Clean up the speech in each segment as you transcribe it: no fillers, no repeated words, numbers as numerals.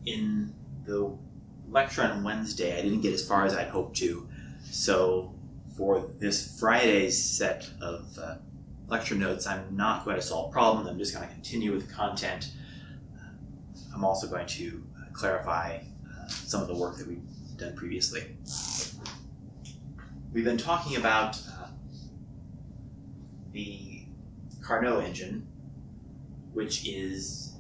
in the lecture on Wednesday, I didn't get as far as I'd hoped to. So for this Friday's set of lecture notes, I'm not going to solve problems. I'm just going to continue with the content. I'm also going to clarify some of the work that we've done previously. We've been talking about the Carnot engine, which is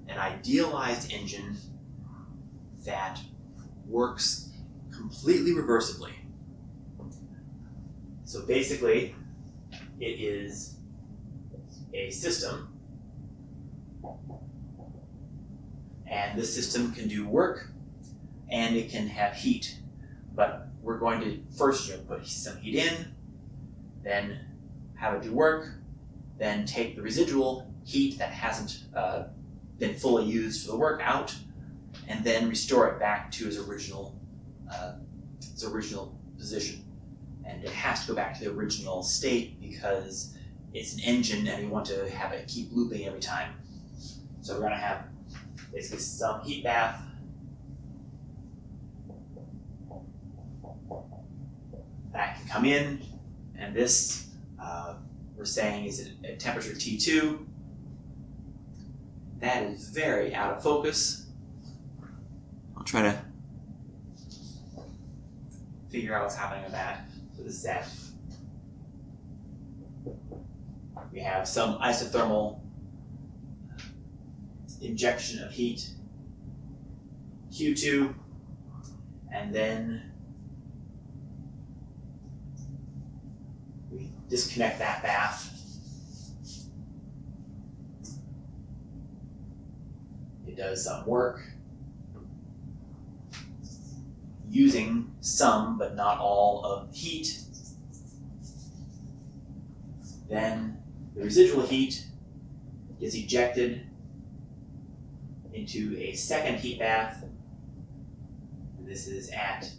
an idealized engine that works completely reversibly. So basically, it is a system, and this system can do work and it can have heat. But we're going to first put some heat in, then have it do work, then take the residual heat that hasn't been fully used for the work out, and then restore it back to its original position. And it has to go back to the original state because it's an engine and we want to have it keep looping every time. So we're going to have basically some heat bath, that can come in, and this we're saying is at temperature T2. That is very out of focus. I'll try to figure out what's happening with that. So this is at, we have some isothermal injection of heat, Q2, and then we disconnect that bath. It does some work using some but not all of heat. Then the residual heat is ejected into a second heat bath. This is at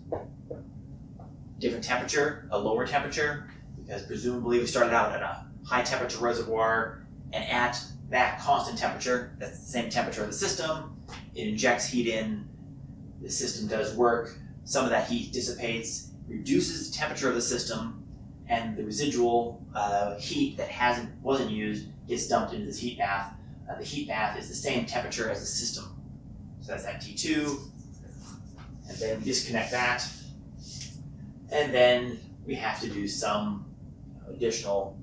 different temperature, a lower temperature, because presumably we started out at a high temperature reservoir, and at that constant temperature, that's the same temperature of the system, it injects heat in, the system does work, some of that heat dissipates, reduces the temperature of the system, and the residual heat that wasn't used gets dumped into this heat bath. The heat bath is the same temperature as the system. So that's at T2, and then we disconnect that, and then we have to do some additional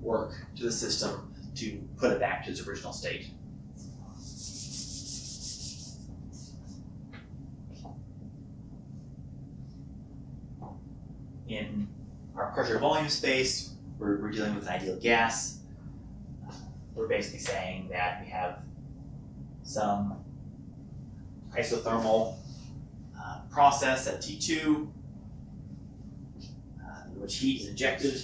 work to the system to put it back to its original state. In our pressure volume space, we're dealing with an ideal gas. We're basically saying that we have some isothermal process at T2, in which heat is injected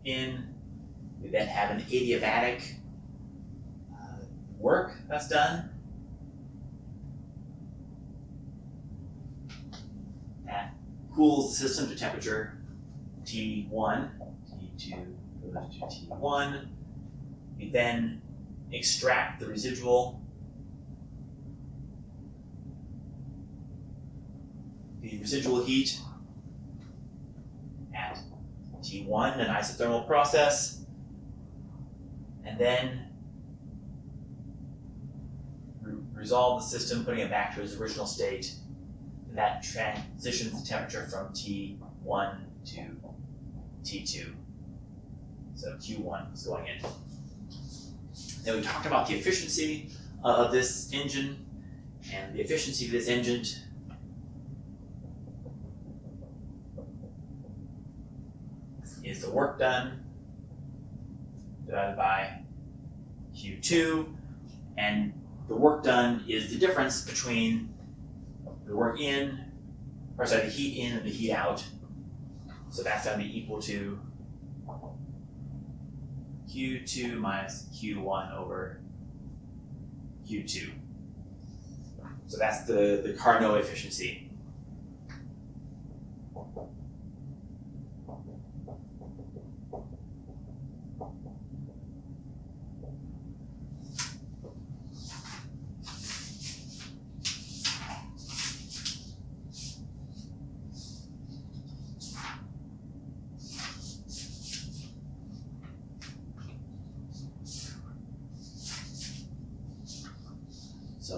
in. We then have an adiabatic work that's done. That cools the system to temperature T1, T2 goes to T1. We then extract the residual. The residual heat at T1, an isothermal process, and then resolve the system, putting it back to its original state. And that transitions the temperature from T1 to T2. So Q1 is going in. Then we talked about the efficiency of this engine, and the efficiency of this engine is the work done divided by Q2, and the work done is the difference between the work in, or sorry, the heat in and the heat out. So that's going to be equal to Q2 minus Q1 over Q2. So that's the Carnot efficiency.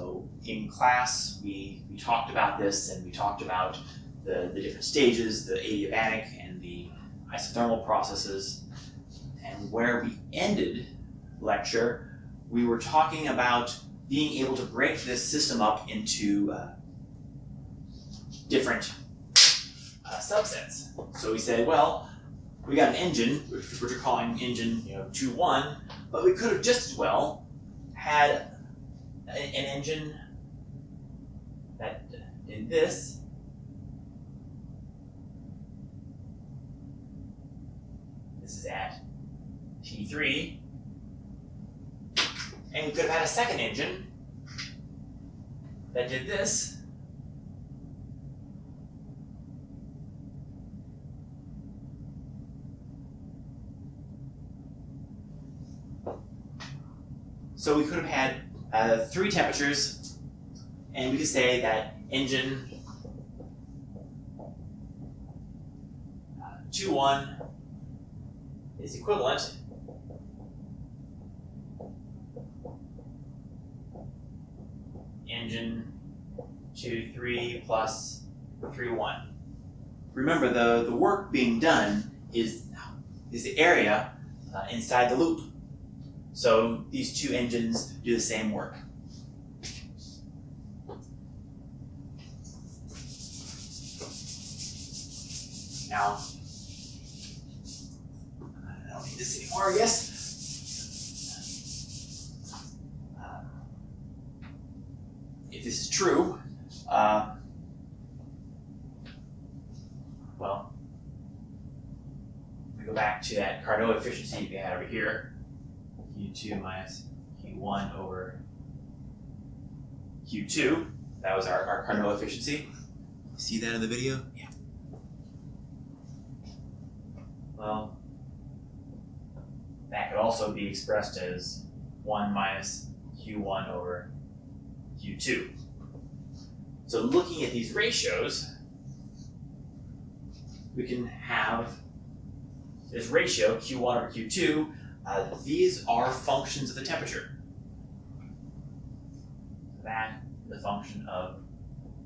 So in class, we talked about this, and we talked about the different stages, the adiabatic and the isothermal processes. And where we ended lecture, we were talking about being able to break this system up into different subsets. So we said, well, we got an engine, which we're calling engine 2-1, but we could have just as well had an engine that did this. This is at T3. And we could have had a second engine that did this. So we could have had 3 temperatures, and we could say that engine 2-1 is equivalent engine 2-3 plus 3-1. Remember, the work being done is the area inside the loop. So these 2 engines do the same work. Now, I don't need this anymore, I guess. If this is true, well, we go back to that Carnot efficiency we had over here. Q2 minus Q1 over Q2. That was our Carnot efficiency. See that in the video? Yeah. Well, that could also be expressed as 1 minus Q1 over Q2. So looking at these ratios, we can have this ratio, Q1 over Q2, these are functions of the temperature. That is a function of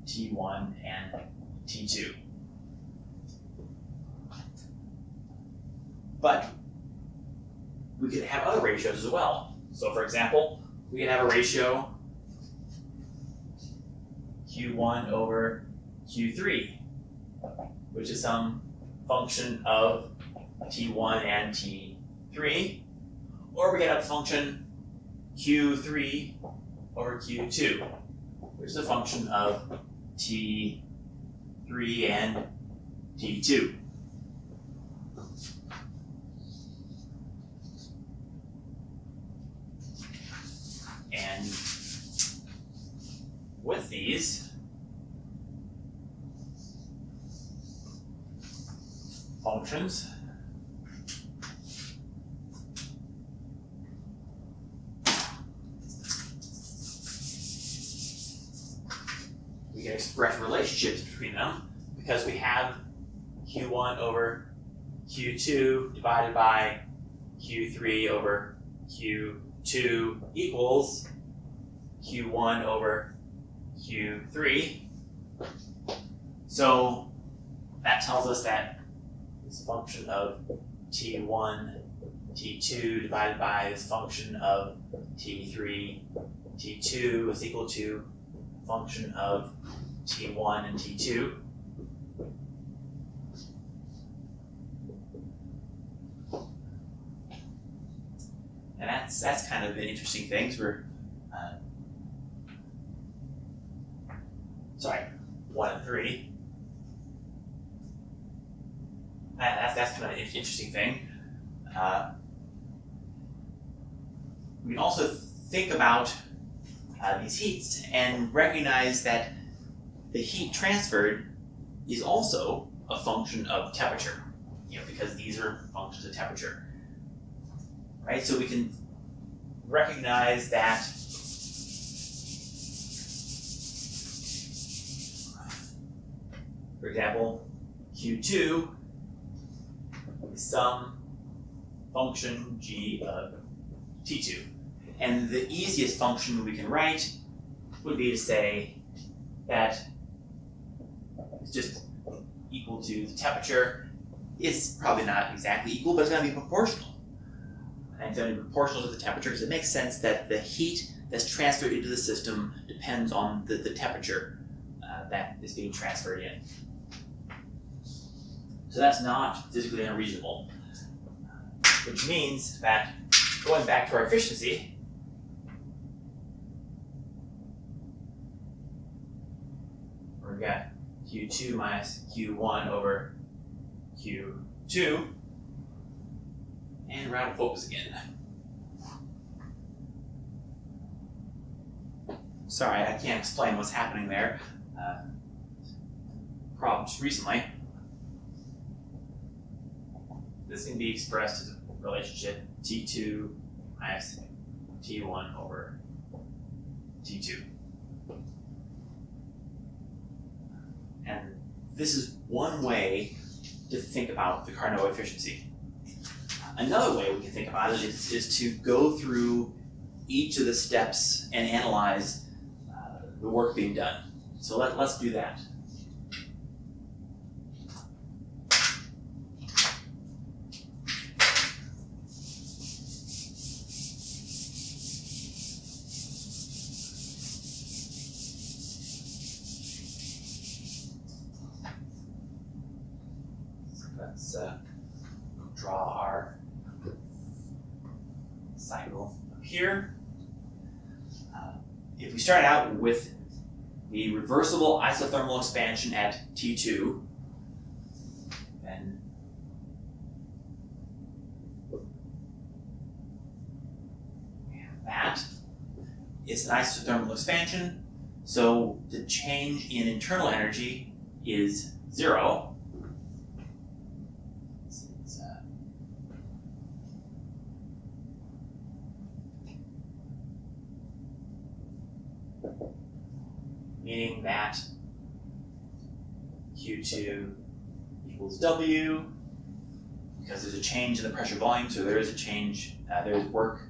T1 and T2. But we could have other ratios as well. So for example, we could have a ratio Q1 over Q3, which is some function of T1 and T3. Or we get a function Q3 over Q2, which is a function of T3 and T2. And with these functions, we can express relationships between them because we have Q1 over Q2 divided by Q3 over Q2 equals Q1 over Q3. So that tells us that this function of T1, T2 divided by this function of T3, T2 is equal to a function of T1 and T2. And that's kind of an interesting thing. Sorry, 1 and 3. That's kind of an interesting thing. We can also think about these heats and recognize that the heat transferred is also a function of temperature, because these are functions of temperature, right? So we can recognize that for example, Q2 is some function g of T2. And the easiest function we can write would be to say that it's just equal to the temperature. It's probably not exactly equal, but it's going to be proportional. And it's going to be proportional to the temperature because it makes sense that the heat that's transferred into the system depends on the temperature that is being transferred in. So that's not physically unreasonable, which means that going back to our efficiency, we've got Q2 minus Q1 over Q2, and we're out of focus again. Sorry, I can't explain what's happening there. Problems recently. This can be expressed as a relationship T2 minus T1 over T2. And this is one way to think about the Carnot efficiency. Another way we can think about it is to go through each of the steps and analyze the work being done. So let's do that. Let's draw our cycle up here. If we start out with the reversible isothermal expansion at T2, then that is an isothermal expansion, so the change in internal energy is 0. Meaning that Q2 equals W, because there's a change in the pressure volume, so there is a change, there's work.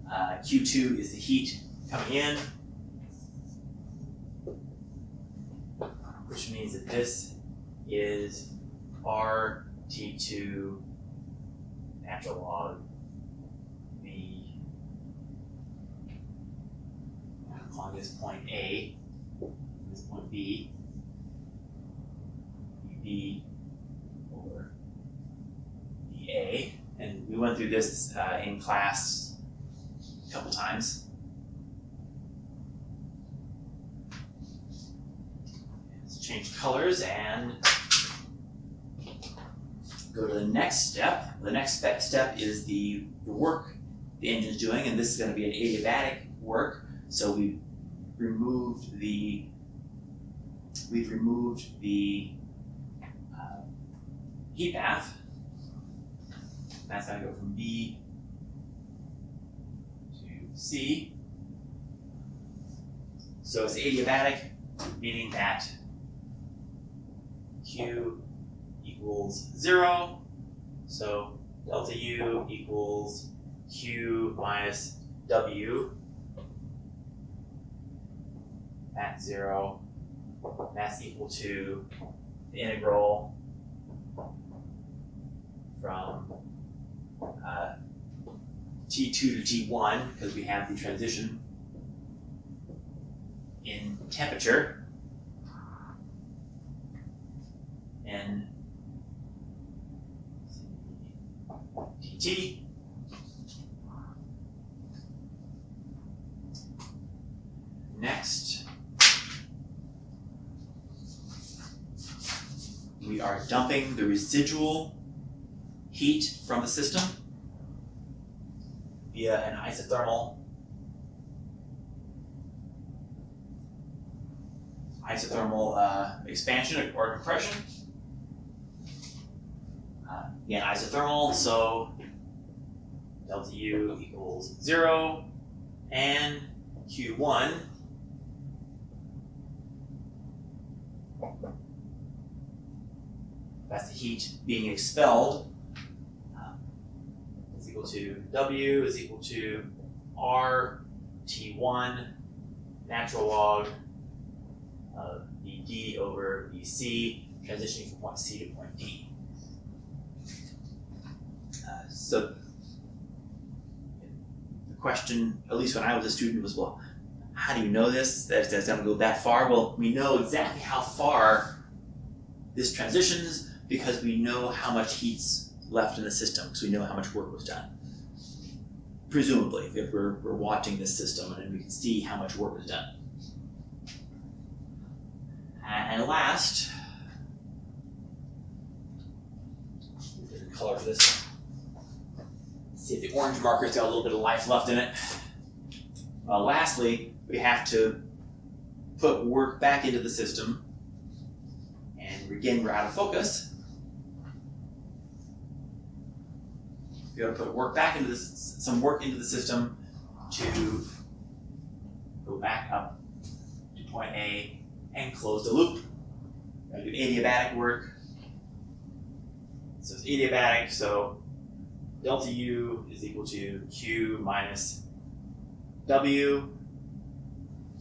Q2 is the heat coming in, which means that this is RT2 natural log V. I'm calling this point A. This point B, B over BA, and we went through this in class a couple times. Let's change colors and go to the next step. The next step is the work the engine is doing, and this is going to be an adiabatic work. So we've removed the heat path. That's going to go from B to C. So it's adiabatic, meaning that Q equals 0. So delta U equals Q minus W. At 0, that's equal to the integral from T2 to T1, because we have the transition in temperature, and dt. Next, we are dumping the residual heat from the system via an isothermal expansion or compression. Again, isothermal, so delta U equals 0, and Q1 that's the heat being expelled, is equal to W is equal to R T1 natural log of VD over VC, transitioning from point C to point D. So the question, at least when I was a student, was, well, how do you know this? That it's going to go that far? Well, we know exactly how far this transitions because we know how much heat's left in the system, because we know how much work was done. Presumably, if we're watching this system and we can see how much work was done. And last, different color for this. See if the orange marker's got a little bit of life left in it. Lastly, we have to put work back into the system. And again, we're out of focus. We got to put work back into this, some work into the system to go back up to point A and close the loop. We're going to do adiabatic work. So it's adiabatic, so delta U is equal to Q minus W.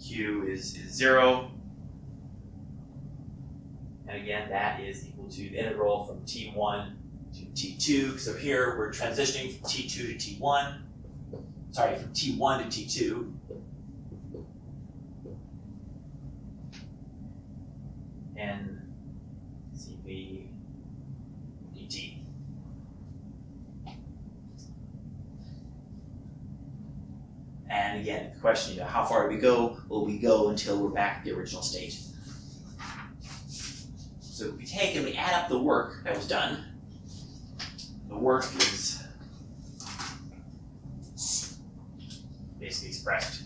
Q is 0. And again, that is equal to the integral from T1 to T2. So here we're transitioning from T2 to T1. Sorry, from T1 to T2. And CV dt. And again, the question, how far do we go? Well, we go until we're back at the original state. So if we take and we add up the work that was done, the work is basically expressed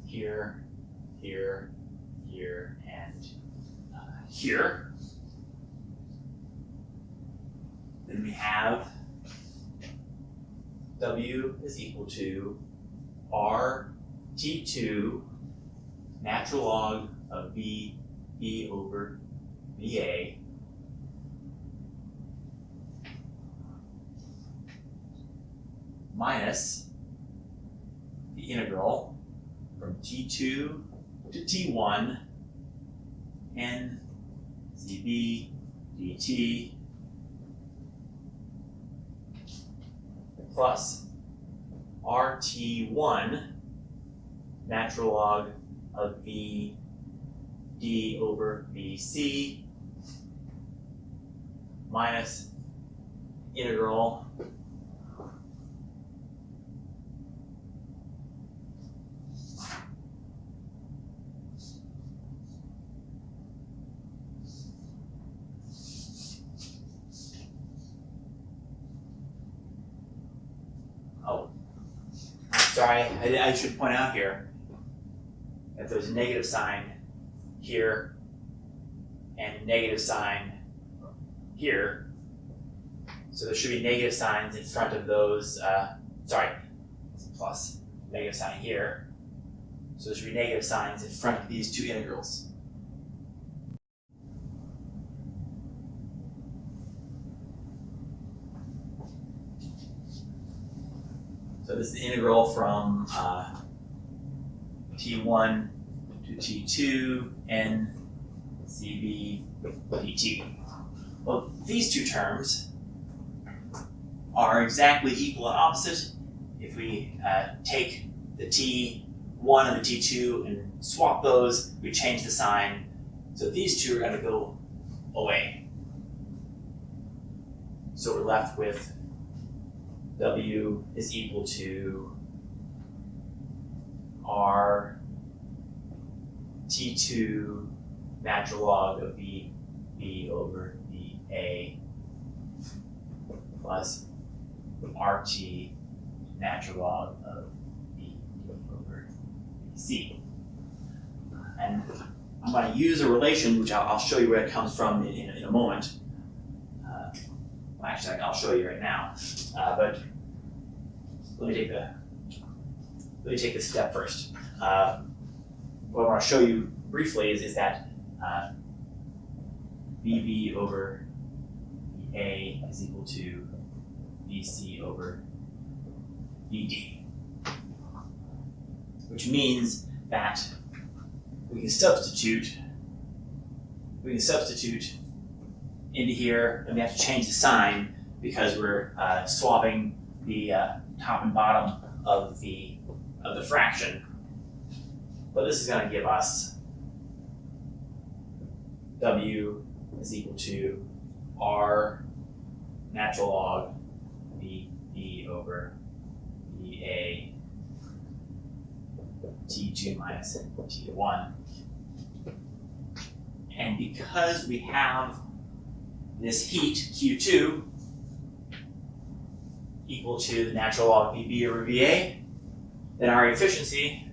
here, here, here, and here. Then we have W is equal to R T2 natural log of V over VA minus the integral from T2 to T1 N CV dt plus RT1 natural log of V d over VC minus integral sorry, I should point out here that there's a negative sign here and negative sign here. So there should be negative signs in front of those, sorry, it's a plus, negative sign here. So there should be negative signs in front of these two integrals. So this is the integral from T1 to T2 N CV dt. Well, these two terms are exactly equal and opposite. If we take the T1 and the T2 and swap those, we change the sign. So these two are going to go away. So we're left with W is equal to R T2 natural log of V over VA plus RT natural log of V over VC. And I'm going to use a relation, which I'll show you where it comes from in a moment. Actually, I'll show you right now. But let me take this step first. What I want to show you briefly is that VB over VA is equal to VC over VD, which means that we can substitute into here, and we have to change the sign because we're swapping the top and bottom of the fraction. But this is going to give us W is equal to R natural log VB over VA T2 minus T1. And because we have this heat, Q2, equal to the natural log VB over VA, then our efficiency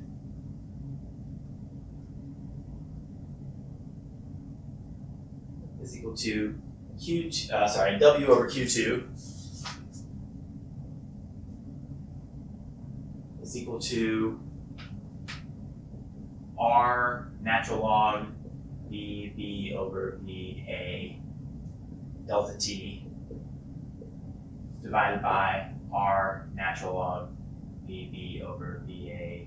is equal to W over Q2 is equal to R natural log VB over VA delta T divided by R natural log VB over VA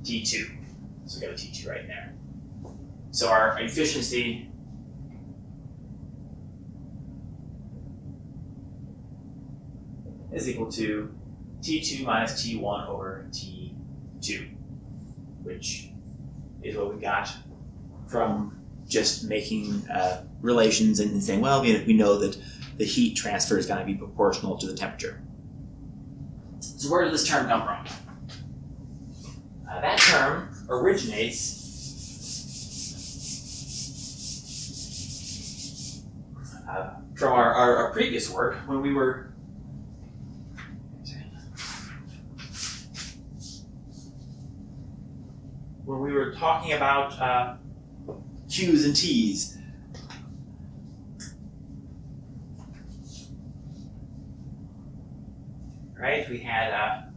T2. So we got a T2 right there. So our efficiency is equal to T2 minus T1 over T2, which is what we got from just making relations and saying, well, we know that the heat transfer is going to be proportional to the temperature. So where did this term come from? That term originates from our previous work when we were talking about Q's and T's. Right? We had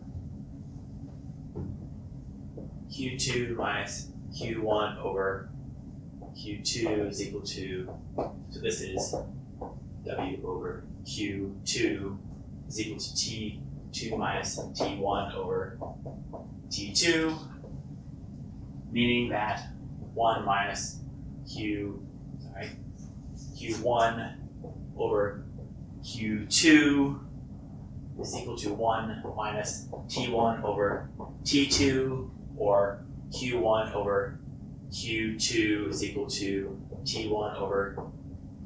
Q2 minus Q1 over Q2 is equal to, so this is W over Q2 is equal to T2 minus T1 over T2, meaning that 1 minus Q1 over Q2 is equal to 1 minus T1 over T2, or Q1 over Q2 is equal to T1 over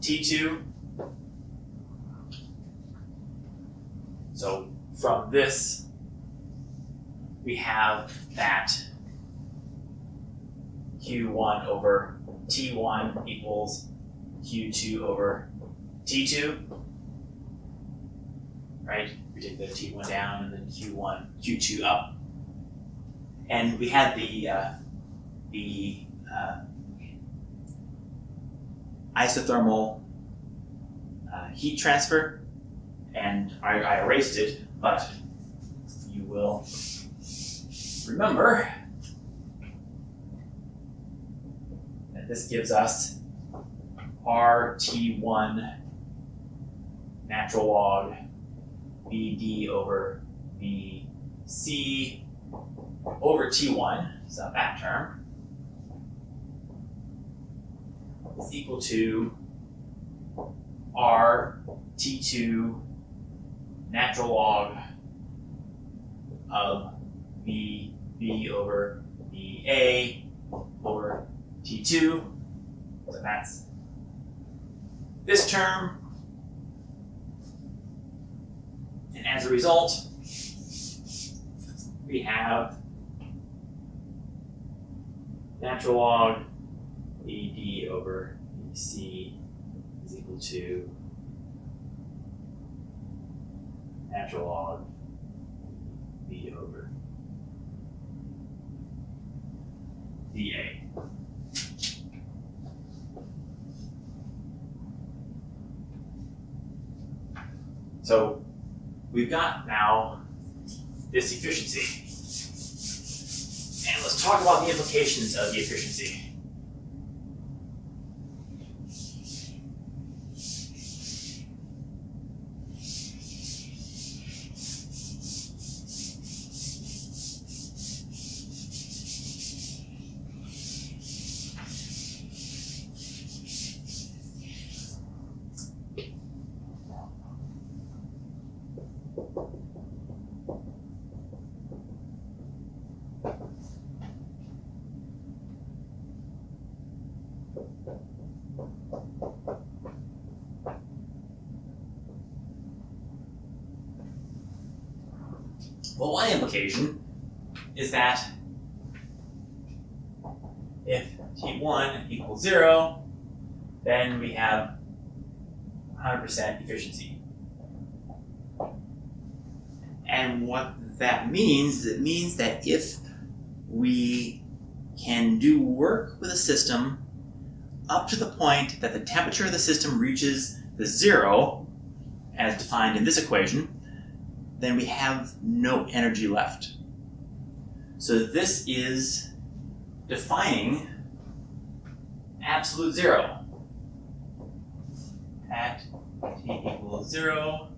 T2. So from this, we have that Q1 over T1 equals Q2 over T2, right? We take the T1 down and then Q2 up. And we had the isothermal heat transfer, and I erased it, but you will remember that this gives us RT1 natural log VD over VC over T1, so that term is equal to R T2 natural log of VB over VA over T2. So that's this term. And as a result, we have natural log VD over VC is equal to natural log V over VA. So we've got now this efficiency. And let's talk about the implications of the efficiency. Well, one implication is that if T1 equals 0, then we have 100% efficiency. And what that means is it means that if we can do work with a system up to the point that the temperature of the system reaches the 0, as defined in this equation, then we have no energy left. So this is defining absolute 0. At T equals 0,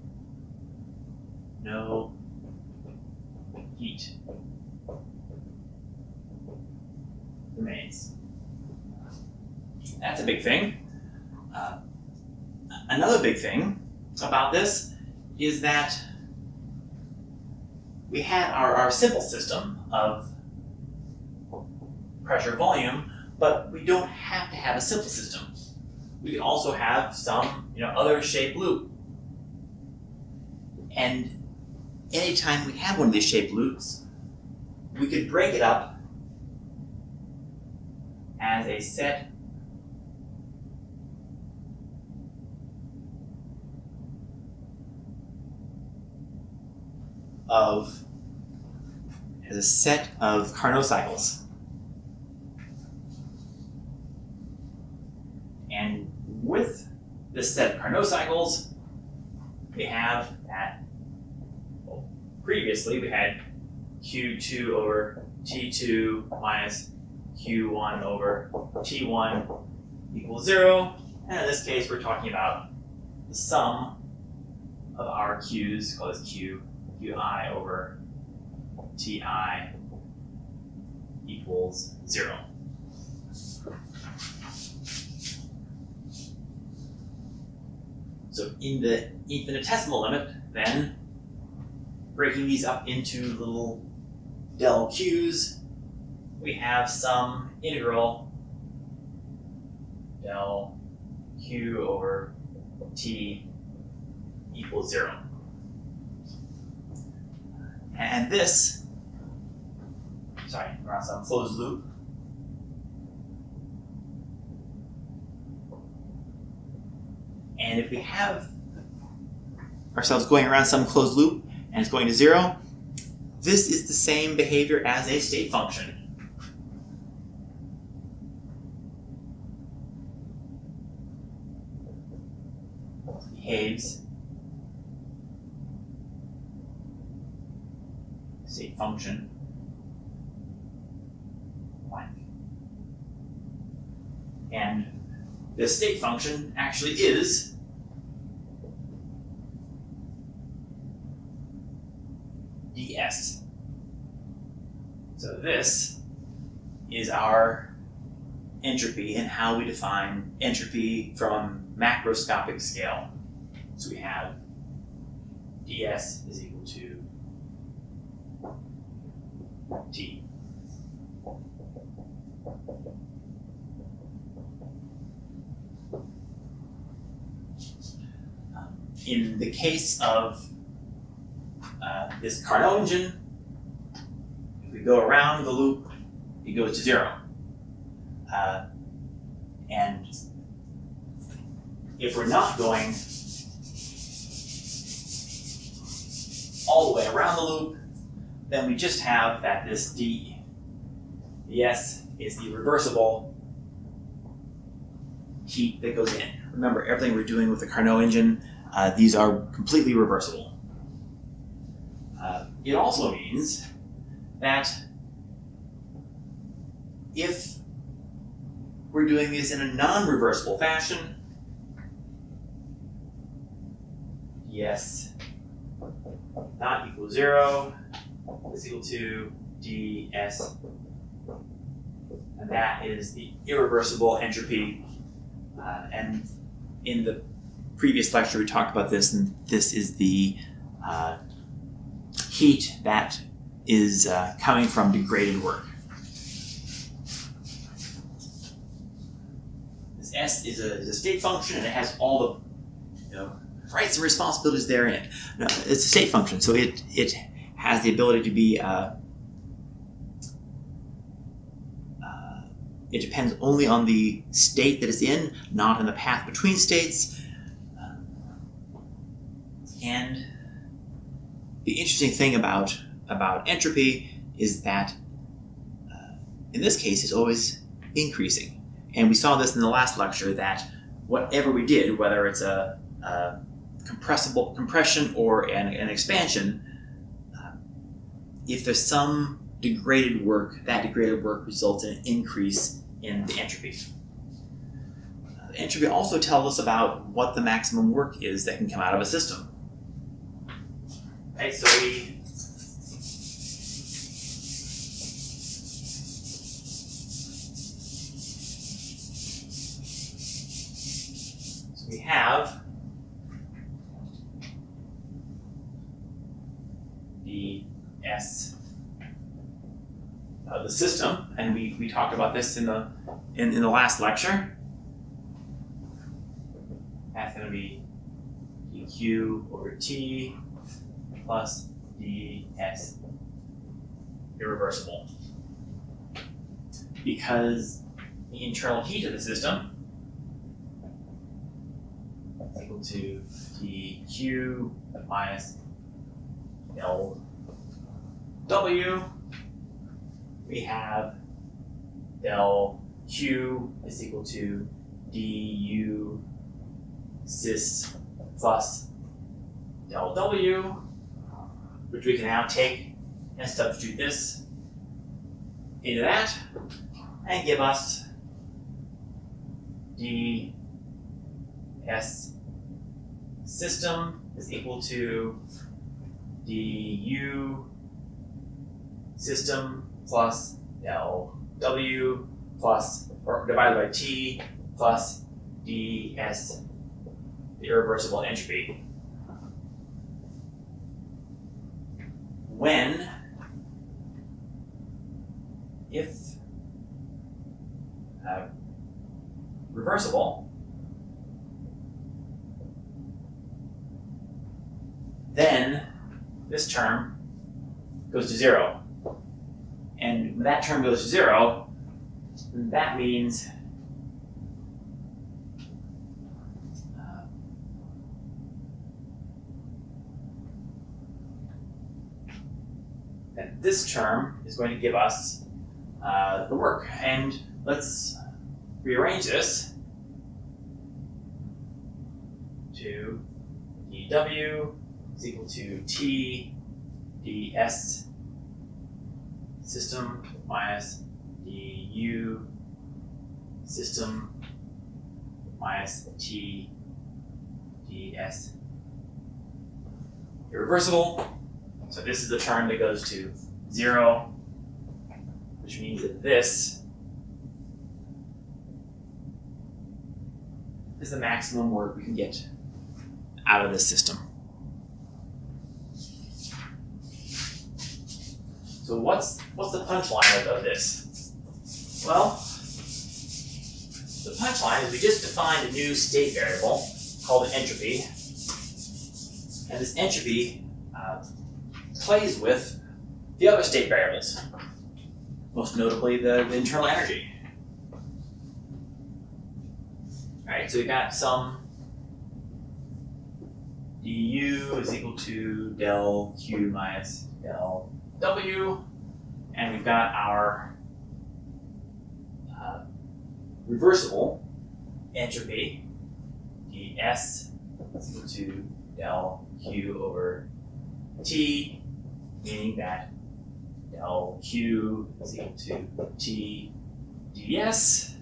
no heat remains. That's a big thing. Another big thing about this is that we had our simple system of pressure volume, but we don't have to have a simple system. We can also have some other shaped loop. And anytime we have one of these shaped loops, we could break it up as a set of Carnot cycles. And with this set of Carnot cycles, we have that, well, previously we had Q2 over T2 minus Q1 over T1 equals 0. And in this case, we're talking about the sum of our Q's, called as Qi over Ti equals 0. So in the infinitesimal limit, then, breaking these up into little del Q's, we have some integral del Q over T equals 0. And this, around some closed loop, and if we have ourselves going around some closed loop and it's going to 0, this is the same behavior as a state function. It behaves state function blank. And this state function actually is ds. So this is our entropy and how we define entropy from macroscopic scale. So we have ds is equal to T. In the case of this Carnot engine, if we go around the loop, it goes to 0. And if we're not going all the way around the loop, then we just have that this ds is the reversible heat that goes in. Remember, everything we're doing with the Carnot engine, these are completely reversible. It also means that if we're doing this in a non-reversible fashion, ds not equal 0 is equal to ds, and that is the irreversible entropy. And in the previous lecture we talked about this, and this is the heat that is coming from degraded work. This S is a state function, and it has all the rights and responsibilities therein. No, it's a state function, so it has the ability to be, it depends only on the state that it's in, not on the path between states. And the interesting thing about entropy is that in this case it's always increasing. And we saw this in the last lecture that whatever we did, whether it's a compression or an expansion, if there's some degraded work, that degraded work results in an increase in the entropy. The entropy also tells us about what the maximum work is that can come out of a system. Okay, so we have the S of the system, and we talked about this in the last lecture. That's going to be dq over t plus ds irreversible, because the internal heat of the system is equal to dq minus LW. We have del Q is equal to du cis plus del W, which we can now take and substitute this into that and give us ds system is equal to du system plus del W plus, or divided by T plus ds, the irreversible entropy. When, if reversible, then this term goes to 0. And when that term goes to 0, that means that this term is going to give us the work. And let's rearrange this to dW is equal to T ds system minus du system minus T ds irreversible. So this is the term that goes to 0, which means that this is the maximum work we can get out of this system. So what's the punchline of this? Well, the punchline is we just defined a new state variable called an entropy, and this entropy plays with the other state variables, most notably the internal energy. All right, so we've got some du is equal to del Q minus del W, and we've got our reversible entropy, ds is equal to del Q over T, meaning that del Q is equal to T ds.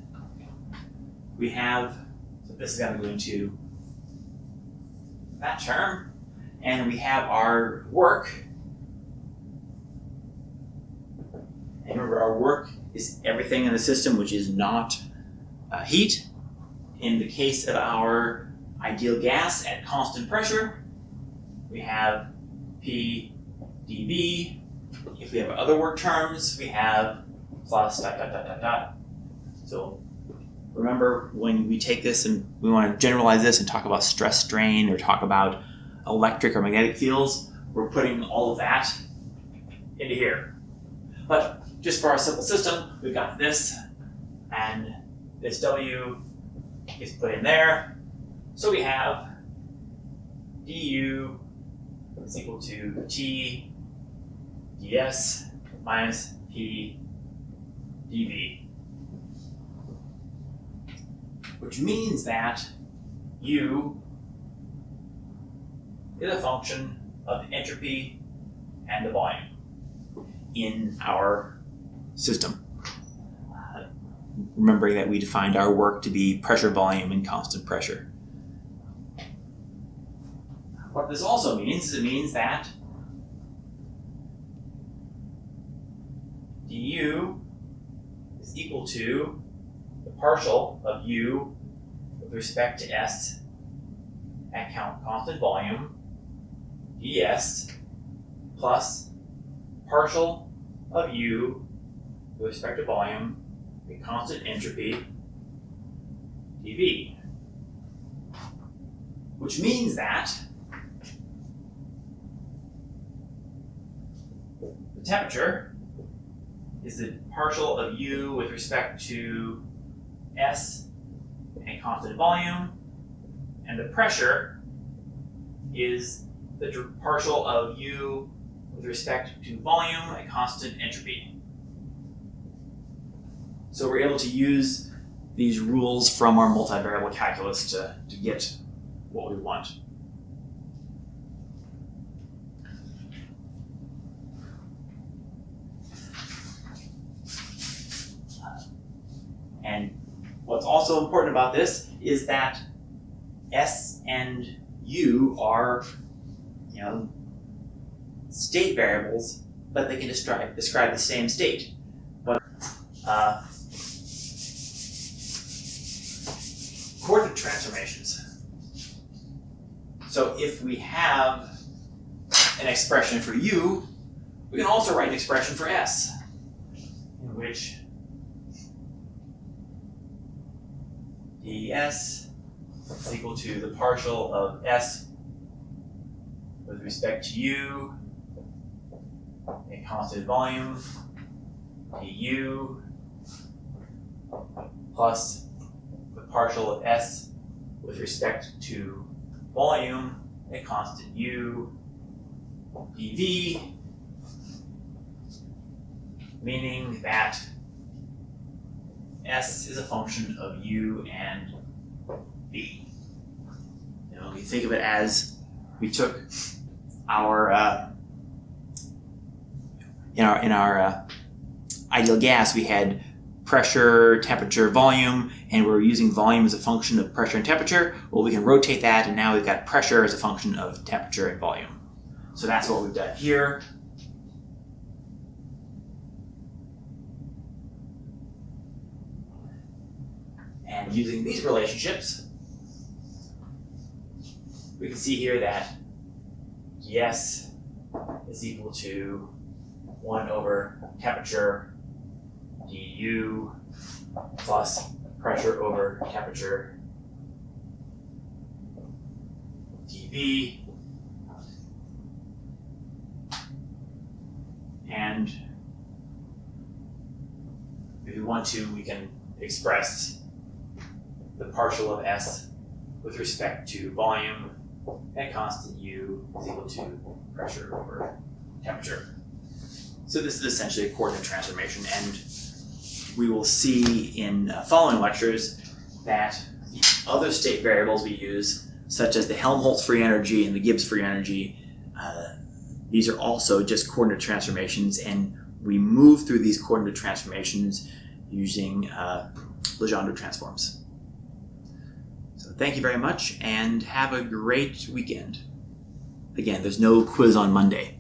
We have, so this is going to go into that term, and we have our work. And remember, our work is everything in the system which is not heat. In the case of our ideal gas at constant pressure, we have P dV. If we have other work terms, we have plus ... So remember, when we take this and we want to generalize this and talk about stress strain or talk about electric or magnetic fields, we're putting all of that into here. But just for our simple system, we've got this, and this W is put in there. So we have du is equal to T ds minus P dV, which means that U is a function of the entropy and the volume in our system. Remembering that we defined our work to be pressure, volume, and constant pressure. What this also means is it means that du is equal to the partial of U with respect to S at constant volume ds plus partial of U with respect to volume at constant entropy dV, which means that the temperature is the partial of U with respect to S and constant volume, and the pressure is the partial of U with respect to volume at constant entropy. So we're able to use these rules from our multivariable calculus to get what we want. And what's also important about this is that S and U are, state variables, but they can describe the same state. But coordinate transformations. So if we have an expression for U, we can also write an expression for S, in which ds is equal to the partial of S with respect to U at constant volume du plus the partial of S with respect to volume at constant U dV, meaning that S is a function of U and V. You think of it as we took our in our ideal gas, we had pressure, temperature, volume, and we're using volume as a function of pressure and temperature. Well, we can rotate that, and now we've got pressure as a function of temperature and volume. So that's what we've done here. And using these relationships, we can see here that ds is equal to 1 over temperature du plus pressure over temperature dV. And if we want to, we can express the partial of S with respect to volume at constant U is equal to pressure over temperature. So this is essentially a coordinate transformation, and we will see in following lectures that the other state variables we use, such as the Helmholtz free energy and the Gibbs free energy, these are also just coordinate transformations, and we move through these coordinate transformations using Legendre transforms. So thank you very much, and have a great weekend. Again, there's no quiz on Monday.